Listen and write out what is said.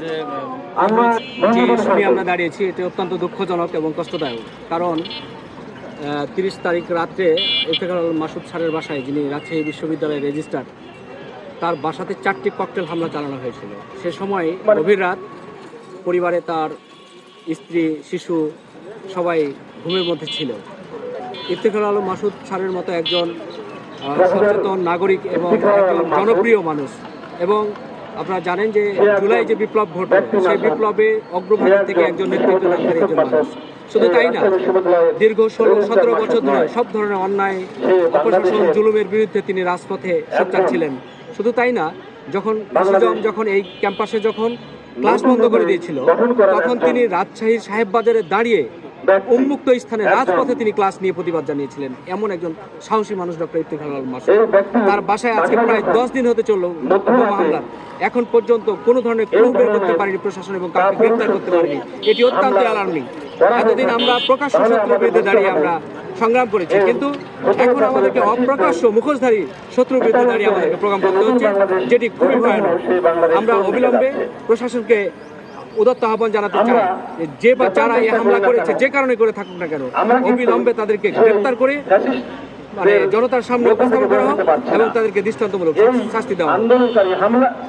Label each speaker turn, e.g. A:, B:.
A: যে যে ইস্যু নিয়ে আমরা দাঁড়িয়েছি এটি অত্যন্ত দুঃখজনক এবং কষ্টদায়ক। কারণ 30 তারিখ রাত্রে ইফতেখার আলম মাসুদ স্যারের বাসায়, যিনি রাজশাহী বিশ্ববিদ্যালয়ের রেজিস্ট্রার, তার বাসাতে 4টি ককটেল হামলা চালানো হয়েছিল। সে সময় গভীর রাত, পরিবারে তার স্ত্রী, শিশু সবাই ঘুমের মধ্যে ছিল। ইফতেখার আলম মাসুদ স্যারের মতো একজন সচেতন নাগরিক এবং একজন জনপ্রিয় মানুষ, এবং আপনারা জানেন যে জুলাই যে বিপ্লব ঘটল, সেই বিপ্লবে অগ্রভাগ থেকে একজন নেতৃত্বদানকারী একজন মানুষ। শুধু তাই না, দীর্ঘ 16-17 বছর ধরে সব ধরনের অন্যায়, অপশাসন, জুলুমের বিরুদ্ধে তিনি রাজপথে সোচ্চার ছিলেন। শুধু তাই না, যখন এই ক্যাম্পাসে যখন ক্লাস বন্ধ করে দিয়েছিল, তখন তিনি রাজশাহীর সাহেববাজারে দাঁড়িয়ে উন্মুক্ত স্থানে রাজপথে তিনি ক্লাস নিয়ে প্রতিবাদ জানিয়েছিলেন। এমন একজন সাহসী মানুষ ডক্টর ইফতেখার আলম মাসুদ। তার বাসায় আজকে প্রায় 10 দিন হতে চলল বোমা হামলার, এখন পর্যন্ত কোনো ধরনের ক্লু বের করতে পারেনি প্রশাসন এবং কাউকে গ্রেফতার করতে পারেনি। এটি অত্যন্ত অ্যালার্মিং। এতদিন আমরা প্রকাশ্য শত্রুর বিরুদ্ধে দাঁড়িয়ে আমরা সংগ্রাম করেছি, কিন্তু এখন আমাদেরকে অপ্রকাশ্য মুখোশধারী শত্রুর বিরুদ্ধে দাঁড়িয়ে আমাদেরকে প্রোগ্রাম করতে হচ্ছে, যেটি খুবই ভয়ানক। আমরা অবিলম্বে প্রশাসনকে উদাত্ত আহ্বান জানাতে চাই যে বা যারা এই হামলা করেছে, যে কারণে করে থাকুক না কেন, অবিলম্বে তাদেরকে গ্রেফতার করে জনতার সামনে উপস্থাপন করা হোক এবং তাদেরকে দৃষ্টান্তমূলক শাস্তি দেওয়া হোক।